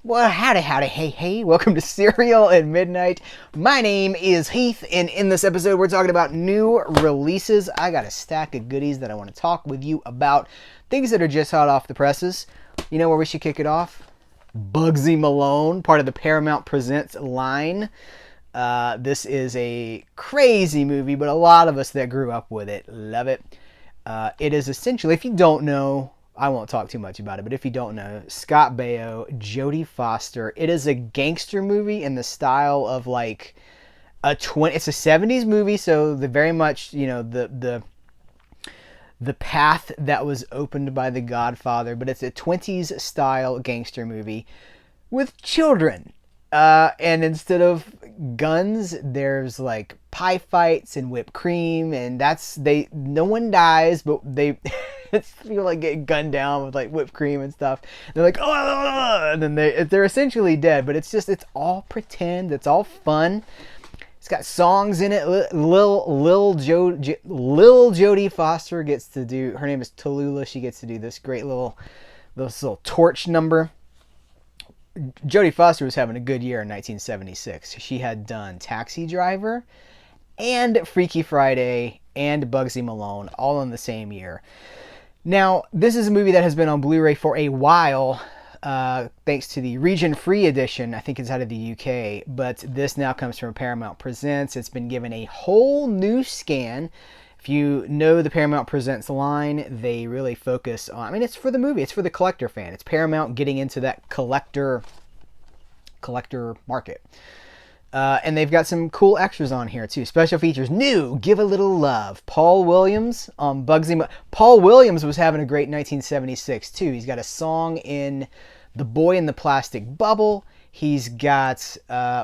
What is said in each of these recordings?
Well, howdy, hey, welcome to Cereal at Midnight. My name is Heath, and in this episode, we're talking about new releases. I got a stack of goodies that I want to talk with you about, things that are just hot off the presses. You know where we should kick it off? Bugsy Malone, part of the Paramount Presents line. This is a crazy movie, but a lot of us that grew up with it love it. It is essentially, if you don't know, I won't talk too much about it, but if you don't know, Scott Baio, Jodie Foster. It is a gangster movie in the style of like it's a 70s movie, so the very much, you know, the path that was opened by The Godfather, but it's a 20s style gangster movie with children. And instead of guns, there's like pie fights and whipped cream, and no one dies, but they people like get gunned down with like whipped cream and stuff. They're like, oh, and then they're essentially dead, but it's all pretend, it's all fun. It's got songs in it. Lil Jodie Foster gets to do, her name is Tallulah, she gets to do this great little torch number. Jodie Foster was having a good year in 1976. She had done Taxi Driver and Freaky Friday and Bugsy Malone all in the same year. Now, this is a movie that has been on Blu-ray for a while, thanks to the region-free edition. I think it's out of the UK, but this now comes from Paramount Presents. It's been given a whole new scan. If you know the Paramount Presents line, they really focus on, I mean, it's for the movie, it's for the collector fan. It's Paramount getting into that collector market. And they've got some cool extras on here too. Special features, new, Give a Little Love. Paul Williams on Paul Williams was having a great 1976 too. He's got a song in The Boy in the Plastic Bubble. He's got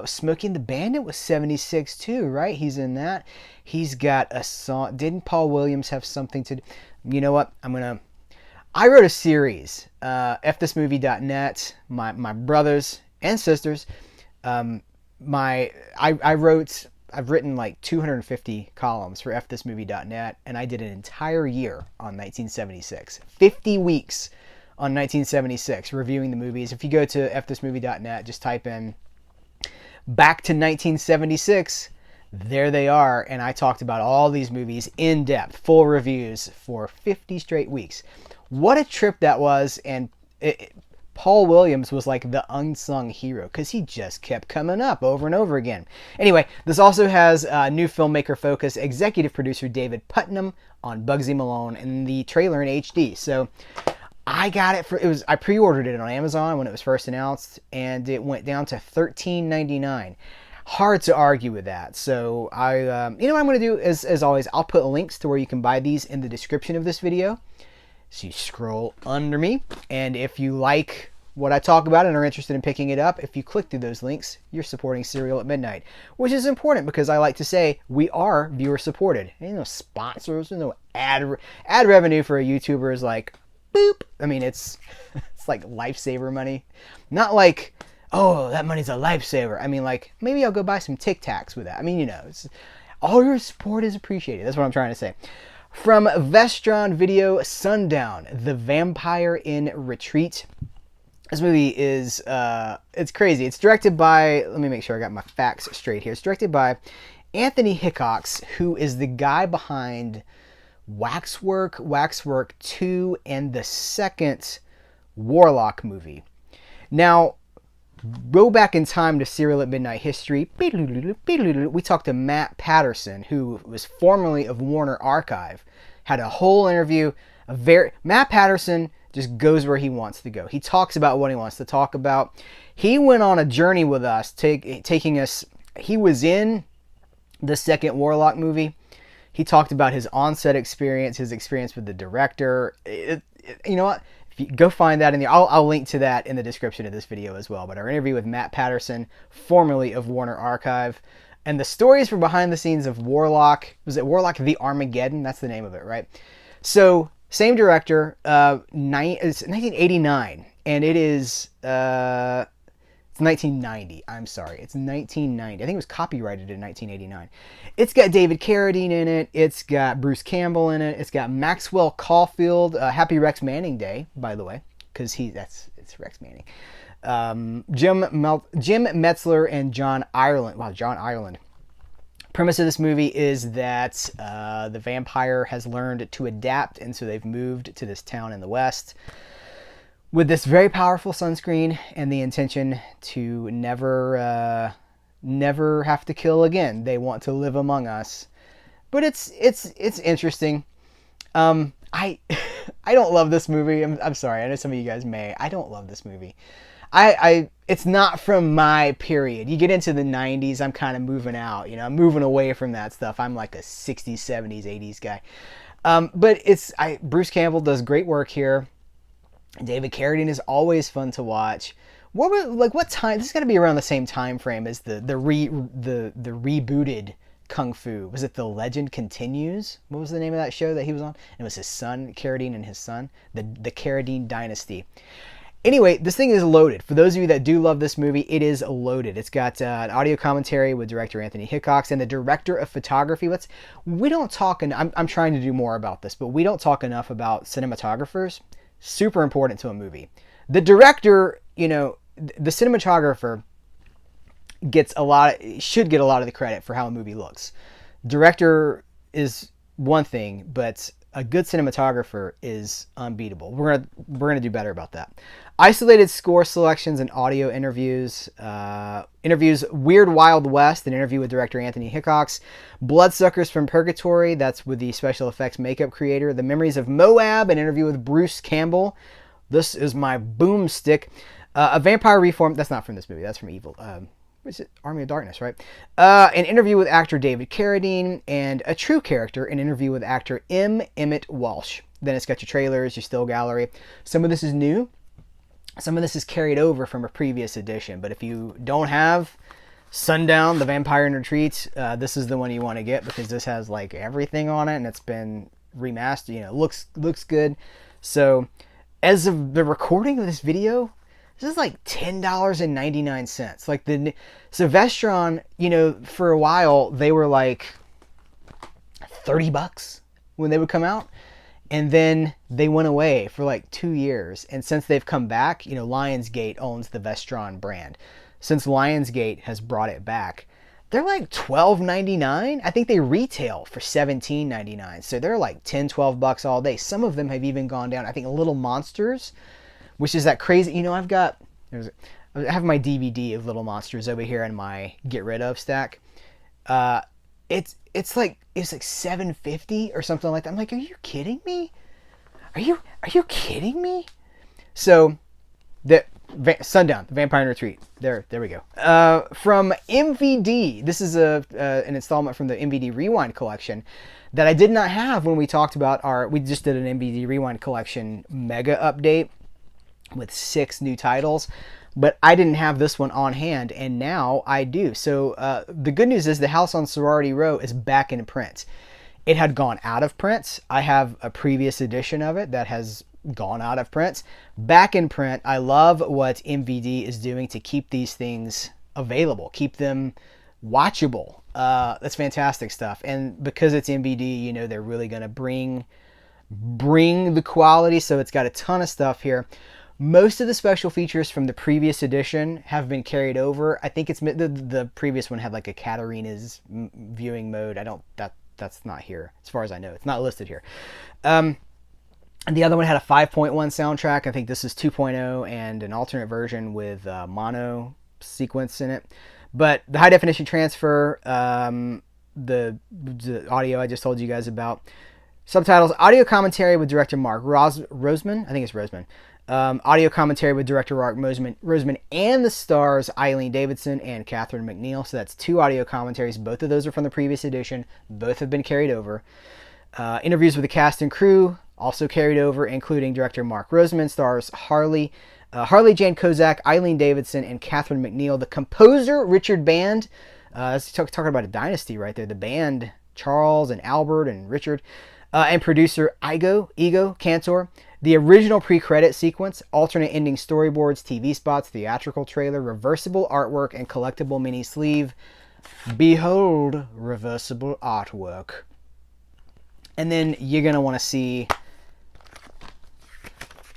Smokey and the Bandit was 76 too, right? He's in that. He's got a song. Didn't Paul Williams have something to do? You know what? I wrote a series, fthismovie.net, my brothers and sisters. I've written like 250 columns for fthismovie.net, and I did an entire year on 1976. 50 weeks on 1976, reviewing the movies. If you go to fthismovie.net, just type in back to 1976, there they are, and I talked about all these movies in depth, full reviews for 50 straight weeks. What a trip that was, and Paul Williams was like the unsung hero because he just kept coming up over and over again. Anyway, this also has new filmmaker focus, executive producer David Putnam on Bugsy Malone, and the trailer in HD. So I got it I pre-ordered it on Amazon when it was first announced, and it went down to $13.99. Hard to argue with that. So what I'm going to do is, as always, I'll put links to where you can buy these in the description of this video. So you scroll under me, and if you like what I talk about and are interested in picking it up, if you click through those links, you're supporting Cereal at Midnight, which is important because I like to say we are viewer supported. Ain't no sponsors, there's no ad revenue for a YouTuber is like boop. I mean, it's like lifesaver money, not like, oh, that money's a lifesaver. I mean, like, maybe I'll go buy some Tic Tacs with that. I mean, you know, all your support is appreciated. That's what I'm trying to say. From Vestron Video, Sundown, The Vampire in Retreat. This movie is, it's crazy. It's directed by, let me make sure I got my facts straight here. It's directed by Anthony Hickox, who is the guy behind Waxwork 2, and the second Warlock movie. Now, go back in time to Cereal at Midnight history. We talked to Matt Patterson, who was formerly of Warner Archive. Had a whole interview. Matt Patterson just goes where he wants to go. He talks about what he wants to talk about. He went on a journey with us, taking us. He was in the second Warlock movie. He talked about his on-set experience, his experience with the director. You know what? If you go find that in the, I'll link to that in the description of this video as well. But our interview with Matt Patterson, formerly of Warner Archive, and the stories from behind the scenes of Warlock. Was it Warlock the Armageddon? That's the name of it, right? So same director. It's 1989, and it is it's 1990. I'm sorry, it's 1990. I think it was copyrighted in 1989. It's got David Carradine in it. It's got Bruce Campbell in it. It's got Maxwell Caulfield. Happy Rex Manning Day, by the way, because it's Rex Manning. Jim Metzler and John Ireland. Wow, John Ireland. Premise of this movie is that the vampire has learned to adapt, and so they've moved to this town in the West with this very powerful sunscreen and the intention to never have to kill again. They want to live among us, but it's interesting. I don't love this movie. I'm sorry. I know some of you guys may. I don't love this movie. It's not from my period. You get into the 90s, I'm kind of moving out. You know, I'm moving away from that stuff. I'm like a 60s, 70s, 80s guy. But Bruce Campbell does great work here. David Carradine is always fun to watch. What time? This is gonna be around the same time frame as the rebooted Kung Fu. Was it The Legend Continues? What was the name of that show that he was on? And it was his son, Carradine, and his son, the Carradine Dynasty. Anyway, this thing is loaded. For those of you that do love this movie, it is loaded. It's got an audio commentary with director Anthony Hickox and the director of photography. We don't talk, and I'm trying to do more about this, but we don't talk enough about cinematographers. Super important to a movie. The director, you know, the cinematographer should get a lot of the credit for how a movie looks. Director is one thing, but a good cinematographer is unbeatable. We're gonna do better about that. Isolated score selections and audio interviews. Weird Wild West, an interview with director Anthony Hickox. Bloodsuckers from Purgatory, that's with the special effects makeup creator. The Memories of Moab, an interview with Bruce Campbell. This is my boomstick. A Vampire Reformed, that's not from this movie, that's from Evil. What is it? Army of Darkness, right? An interview with actor David Carradine, and a true character, an interview with actor M. Emmett Walsh. Then it's got your trailers, your still gallery. Some of this is new. Some of this is carried over from a previous edition. But if you don't have Sundown, The Vampire in Retreat, this is the one you want to get because this has like everything on it and it's been remastered. You know, looks good. So as of the recording of this video, this is like $10.99. Like so Vestron, you know, for a while they were like $30 when they would come out, and then they went away for like 2 years. And since they've come back, you know, Lionsgate owns the Vestron brand. Since Lionsgate has brought it back, they're like $12.99. I think they retail for $17.99. So they're like $10-12 all day. Some of them have even gone down. I think Little Monsters, which is that crazy, you know, I have my DVD of Little Monsters over here in my get rid of stack. It's like $7.50 or something like that. I'm like, are you kidding me? Are you kidding me? So Sundown, The Vampire in Retreat. There we go. From MVD. This is an installment from the MVD Rewind Collection that I did not have when we talked about we just did an MVD Rewind Collection mega update with 6 new titles, but I didn't have this one on hand, and now I do. So the good news is The House on Sorority Row is back in print. It had gone out of print. I have a previous edition of it that has gone out of print. Back in print. I love what MVD is doing to keep these things available, keep them watchable. That's fantastic stuff. And because it's MVD, you know, they're really going to bring the quality. So it's got a ton of stuff here. Most of the special features from the previous edition have been carried over. I think it's the previous one had like a Katarina's viewing mode. That's not here as far as I know. It's not listed here. And the other one had a 5.1 soundtrack. I think this is 2.0 and an alternate version with mono sequence in it. But the high definition transfer, the audio I just told you guys about. Subtitles, audio commentary with director Mark Roseman. I think it's Roseman. Audio commentary with director Mark Roseman and the stars Eileen Davidson and Catherine McNeil. So that's 2 audio commentaries. Both of those are from the previous edition. Both have been carried over. Interviews with the cast and crew also carried over, including director Mark Roseman, stars Harley Jane Kozak, Eileen Davidson, and Catherine McNeil. The composer Richard Band. Talking about a dynasty right there. The band Charles and Albert and Richard. And producer Ego Cantor. The original pre-credit sequence, alternate ending storyboards, TV spots, theatrical trailer, reversible artwork, and collectible mini sleeve. Behold, reversible artwork. And then you're going to want to see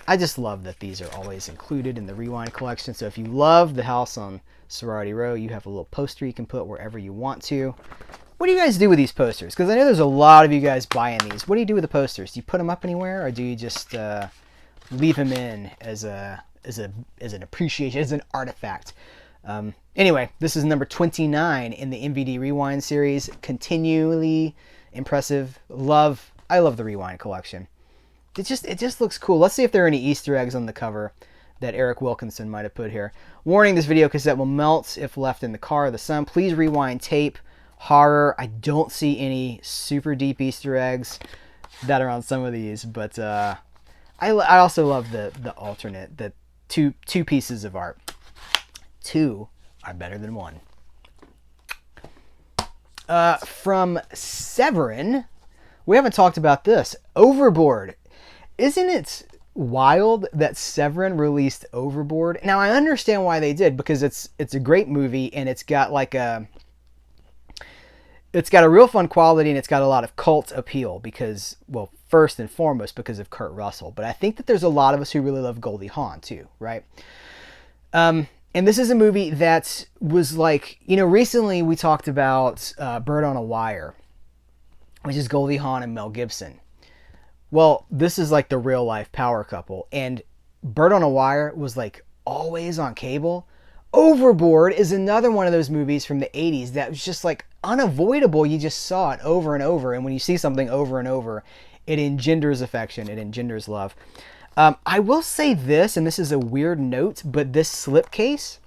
I just love that these are always included in the Rewind collection. So if you love the house on Sorority Row, you have a little poster you can put wherever you want to. What do you guys do with these posters? Because I know there's a lot of you guys buying these. What do you do with the posters? Do you put them up anywhere, or do you just leave them in as an appreciation, as an artifact? Anyway, this is number 29 in the MVD Rewind series. Continually impressive. I love the Rewind collection. It just looks cool. Let's see if there are any Easter eggs on the cover that Eric Wilkinson might have put here. Warning, this video cassette will melt if left in the car or the sun. Please rewind tape. Horror. I don't see any super deep Easter eggs that are on some of these, but I also love the alternate, the two pieces of art. Two are better than one. From Severin, we haven't talked about this. Overboard. Isn't it wild that Severin released Overboard? Now, I understand why they did, because it's a great movie, and it's got a real fun quality, and it's got a lot of cult appeal because, well, first and foremost, because of Kurt Russell. But I think that there's a lot of us who really love Goldie Hawn too, right? And this is a movie that was like, recently we talked about Bird on a Wire, which is Goldie Hawn and Mel Gibson. Well, this is like the real life power couple, and Bird on a Wire was like always on cable. Overboard is another one of those movies from the 80s that was just like unavoidable. You just saw it over and over, and when you see something over and over, it engenders affection, it engenders love. I will say this, and this is a weird note, but this slipcase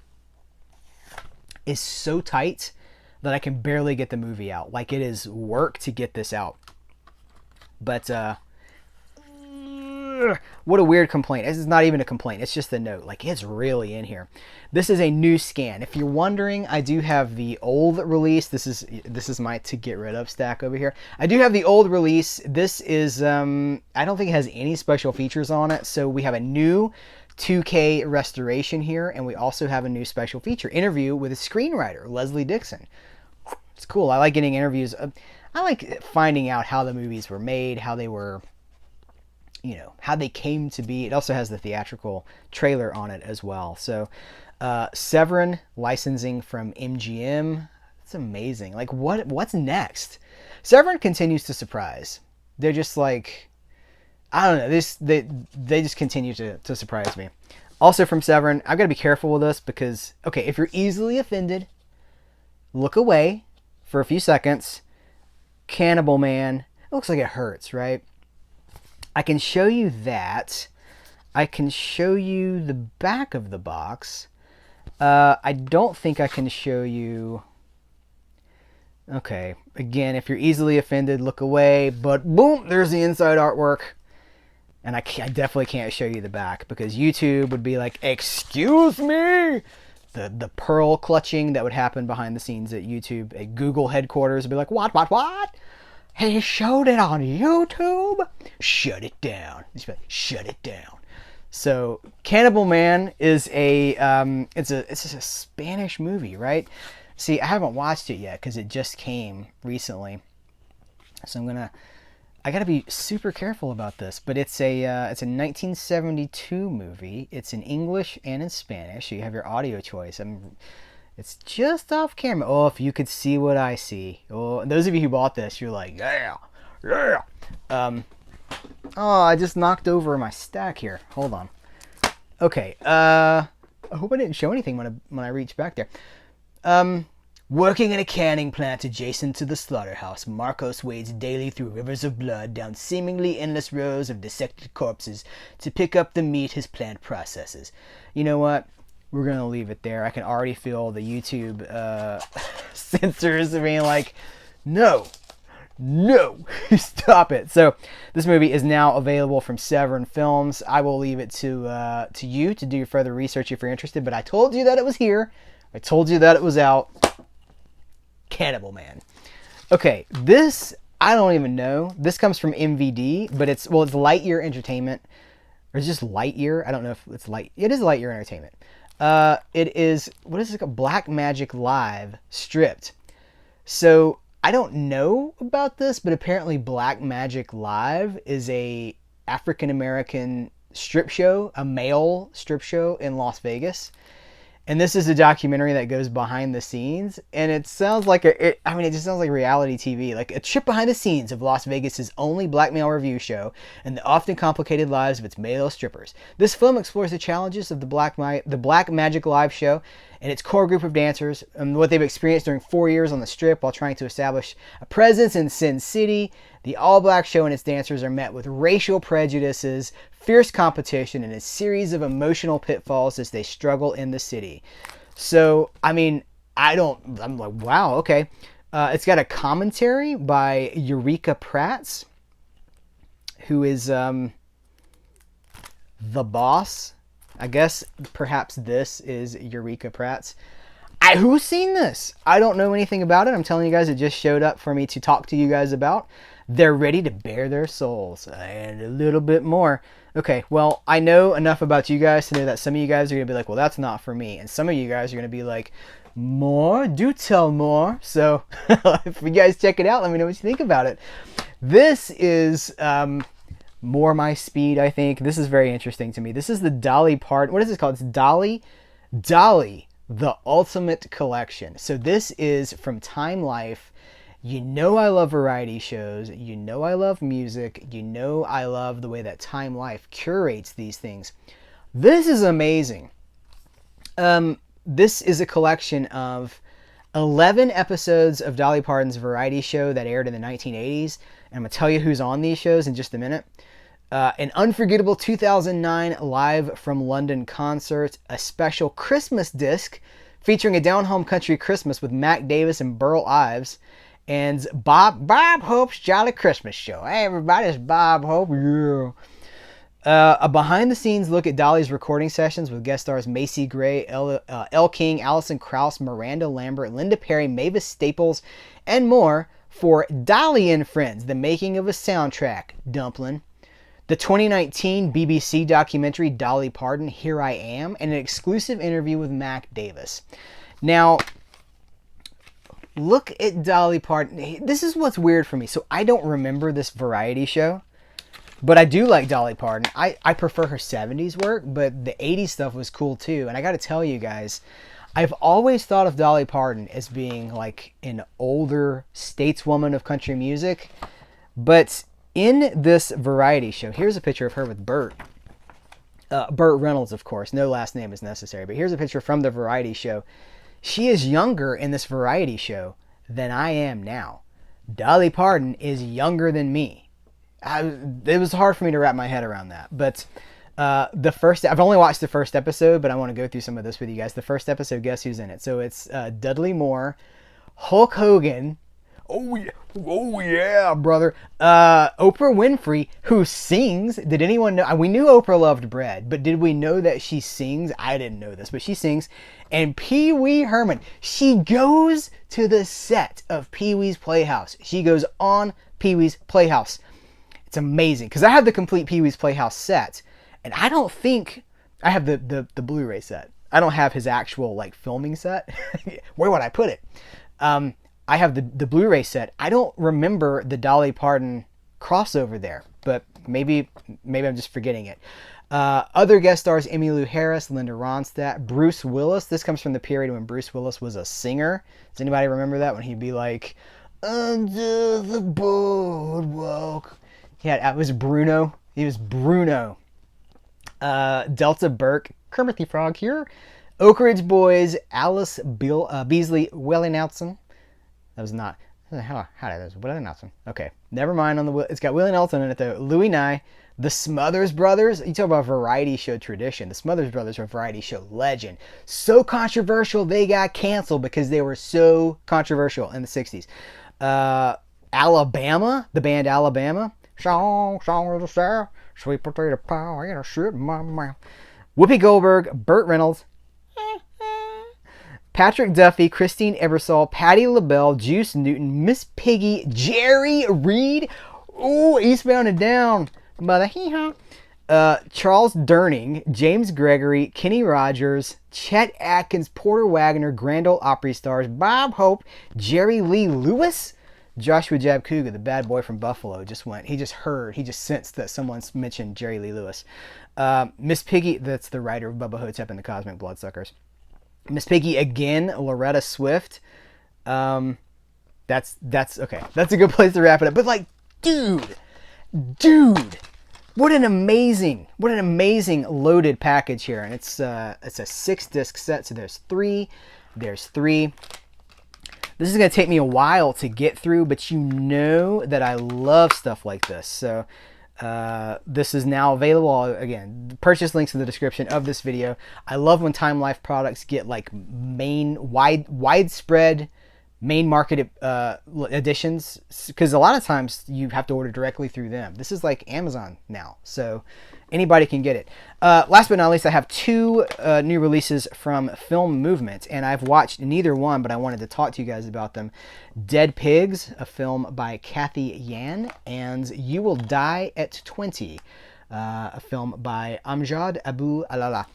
is so tight that I can barely get the movie out. Like, it is work to get this out. But what a weird complaint. This is not even a complaint. It's just a note. Like, it's really in here. This is a new scan. If you're wondering, I do have the old release. This is my to get rid of stack over here. I do have the old release. This is, I don't think it has any special features on it. So we have a new 2K restoration here. And we also have a new special feature interview with a screenwriter, Leslie Dixon. It's cool. I like getting interviews. I like finding out how the movies were made, how they were, how they came to be. It also has the theatrical trailer on it as well. So Severin licensing from MGM. It's amazing. Like, what's next? Severin continues to surprise. They're just like, I don't know. They just continue to surprise me. Also from Severin, I've got to be careful with this because, okay, if you're easily offended, look away for a few seconds. Cannibal Man. It looks like it hurts, right? I can show you that. I can show you the back of the box. I don't think I can show you... Okay, again, if you're easily offended, look away. But boom, there's the inside artwork. And I definitely can't show you the back because YouTube would be like, excuse me? The pearl clutching that would happen behind the scenes at YouTube, at Google headquarters would be like, what? He showed it on YouTube? Shut it down. Shut it down. So Cannibal Man is it's a Spanish movie, right? See, I haven't watched it yet because it just came recently. So I gotta be super careful about this. But it's a 1972 movie. It's in English and in Spanish. So you have your audio choice. It's just off camera. Oh, if you could see what I see. Oh, and those of you who bought this, you're like, yeah. Oh, I just knocked over my stack here. Hold on. Okay. I hope I didn't show anything when I reached back there. Working in a canning plant adjacent to the slaughterhouse, Marcos wades daily through rivers of blood down seemingly endless rows of dissected corpses to pick up the meat his plant processes. You know what? We're going to leave it there. I can already feel the YouTube censors being like, no, stop it. So this movie is now available from Severin Films. I will leave it to you to do your further research if you're interested, but I told you that it was here. I told you that it was out. Cannibal Man. Okay, this, I don't even know. This comes from MVD, but it's Lightyear Entertainment. Or it's just Lightyear. I don't know if it's It is Lightyear Entertainment. It is, what is it, a Black Magic Live stripped. So I don't know about this, but apparently Black Magic Live is a African American strip show, a male strip show in Las Vegas. And this is a documentary that goes behind the scenes, and it sounds like it just sounds like reality TV, like a trip behind the scenes of Las Vegas's only black male review show and the often complicated lives of its male strippers. This film explores the challenges of the Black Magic Live show and its core group of dancers and what they've experienced during 4 years on the Strip while trying to establish a presence in Sin City. The all-black show and its dancers are met with racial prejudices, fierce competition, and a series of emotional pitfalls as they struggle in the city. So, I mean, I'm like, wow, okay. It's got a commentary by Eureka Prats, who is the boss. I guess perhaps this is Eureka Prats. Who's seen this? I don't know anything about it. I'm telling you guys, it just showed up for me to talk to you guys about. They're ready to bare their souls and a little bit more. Okay, well, I know enough about you guys to know that some of you guys are going to be like, well, that's not for me. And some of you guys are going to be like, more? Do tell more. So if you guys check it out, let me know what you think about it. This is more my speed, I think. This is very interesting to me. This is the Dolly Parton. What is this called? It's Dolly, the Ultimate Collection. So this is from Time Life. You know I love variety shows. You know I love music. You know I love the way that Time Life curates these things. This is amazing. This is a collection of 11 episodes of Dolly Parton's variety show that aired in the 1980s. And I'm going to tell you who's on these shows in just a minute. An unforgettable 2009 Live from London concert, a special Christmas disc featuring a down-home country Christmas with Mac Davis and Burl Ives, and Bob Hope's Jolly Christmas Show. Hey everybody, it's Bob Hope. Yeah. A behind-the-scenes look at Dolly's recording sessions with guest stars Macy Gray, Elle King, Alison Krauss, Miranda Lambert, Linda Perry, Mavis Staples, and more for Dolly and Friends, the making of a soundtrack, Dumplin'. The 2019 BBC documentary Dolly Parton, Here I Am, and an exclusive interview with Mac Davis. Now, look at Dolly Parton. This is what's weird for me. So I don't remember this variety show, but I do like Dolly Parton. I prefer her 70s work, but the 80s stuff was cool too. And I got to tell you guys, I've always thought of Dolly Parton as being like an older stateswoman of country music, but in this variety show, here's a picture of her with Burt Reynolds, of course. No last name is necessary, but here's a picture from the variety show. She is younger in this variety show than I am now. Dolly Parton is younger than me. It was hard for me to wrap my head around that. But I've only watched the first episode, but I want to go through some of this with you guys. The first episode, guess who's in it? So it's Dudley Moore, Hulk Hogan. Oh yeah, brother. Oprah Winfrey, who sings. Did anyone know? We knew Oprah loved bread, but did we know that she sings? I didn't know this, but she sings. And Pee Wee Herman. She goes to the set of Pee Wee's Playhouse. She goes on Pee Wee's Playhouse. It's amazing, because I have the complete Pee Wee's Playhouse set, and I don't think I have the Blu-ray set. I don't have his actual like filming set. Where would I put it? I have the Blu-ray set. I don't remember the Dolly Parton crossover there, but maybe I'm just forgetting it. Other guest stars: Emmylou Harris, Linda Ronstadt, Bruce Willis. This comes from the period when Bruce Willis was a singer. Does anybody remember that? When he'd be like, "Under the boardwalk." Yeah, it was Bruno. He was Bruno. Delta Burke, Kermit the Frog here. Oak Ridge Boys, Alice Beasley, Willie Nelson. That was not. How did that? Willie Nelson. Okay, never mind. It's got Willie Nelson in it though. Louis Nye, the Smothers Brothers. You talk about variety show tradition. The Smothers Brothers are a variety show legend. So controversial they got canceled because they were so controversial in the 60s. Alabama, the band Alabama. Song of the South, sweet potato pie and a shit in my mouth. Whoopi Goldberg, Burt Reynolds, Patrick Duffy, Christine Ebersol, Patti LaBelle, Juice Newton, Miss Piggy, Jerry Reed, Eastbound and Down, Mother Hee-Haw, Charles Durning, James Gregory, Kenny Rogers, Chet Atkins, Porter Wagoner, Grand Ole Opry stars, Bob Hope, Jerry Lee Lewis, Joshua Jab Cougar, the bad boy from Buffalo, he just sensed that someone's mentioned Jerry Lee Lewis. Miss Piggy, that's the writer of Bubba Hotep and the Cosmic Bloodsuckers. Miss Piggy again, Loretta Swift. That's okay. That's a good place to wrap it up. But like, dude, what an amazing loaded package here. And it's a 6-disc set, so there's three. This is going to take me a while to get through, but you know that I love stuff like this. So this is now available. Again, purchase links in the description of this video. I love when Time Life products get like widespread main market editions, because a lot of times you have to order directly through them. This is like Amazon now, so anybody can get it. Last but not least, I have two new releases from Film Movement, and I've watched neither one, but I wanted to talk to you guys about them. Dead Pigs, a film by Kathy Yan, and You Will Die at 20, a film by Amjad Abu Alala.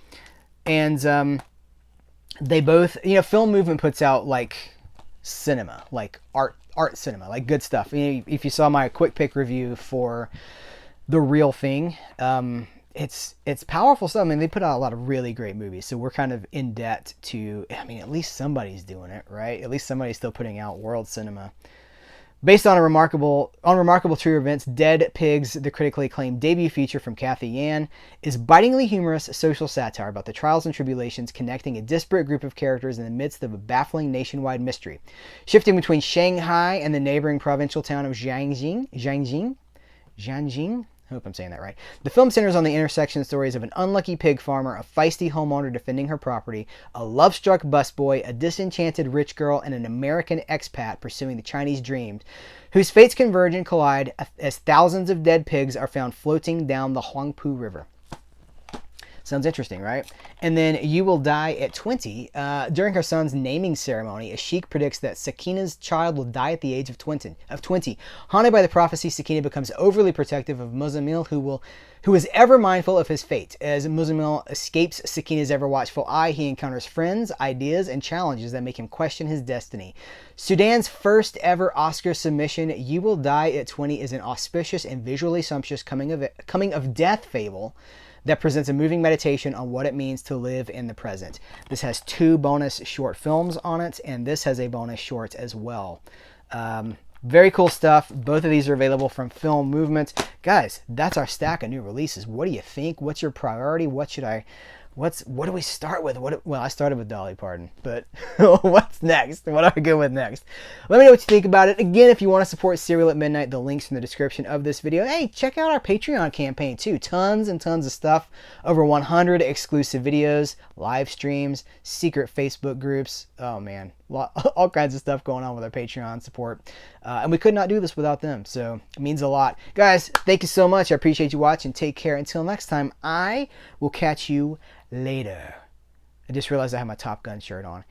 And they both, Film Movement puts out like cinema, like art cinema, like good stuff. If you saw my quick pick review for The Real Thing, it's powerful stuff. I mean, they put out a lot of really great movies, so we're kind of in debt to, at least somebody's doing it, right? At least somebody's still putting out world cinema. Based on remarkable true events, Dead Pigs, the critically acclaimed debut feature from Kathy Yan, is bitingly humorous social satire about the trials and tribulations connecting a disparate group of characters in the midst of a baffling nationwide mystery. Shifting between Shanghai and the neighboring provincial town of Jiangxing, I hope I'm saying that right. The film centers on the intersection stories of an unlucky pig farmer, a feisty homeowner defending her property, a love-struck busboy, a disenchanted rich girl, and an American expat pursuing the Chinese dream, whose fates converge and collide as thousands of dead pigs are found floating down the Huangpu River. Sounds interesting, right? And then You Will Die at 20. During her son's naming ceremony, a sheik predicts that Sakina's child will die at the age of 20. Haunted by the prophecy, Sakina becomes overly protective of Muzammil, who is ever mindful of his fate. As Muzammil escapes Sakina's ever-watchful eye, he encounters friends, ideas, and challenges that make him question his destiny. Sudan's first ever Oscar submission, You Will Die at 20 is an auspicious and visually sumptuous coming of death fable that presents a moving meditation on what it means to live in the present. This has 2 bonus short films on it, and this has a bonus short as well. Very cool stuff. Both of these are available from Film Movement. Guys, that's our stack of new releases. What do you think? What's your priority? What do we start with? Well, I started with Dolly Parton, but what's next? What do I go with next? Let me know what you think about it. Again, if you want to support Cereal at Midnight, the link's in the description of this video. Hey, check out our Patreon campaign too. Tons and tons of stuff. Over 100 exclusive videos, live streams, secret Facebook groups. Oh man, all kinds of stuff going on with our Patreon support. And we could not do this without them, so it means a lot. Guys, thank you so much. I appreciate you watching. Take care. Until next time, I will catch you later. I just realized I have my Top Gun shirt on.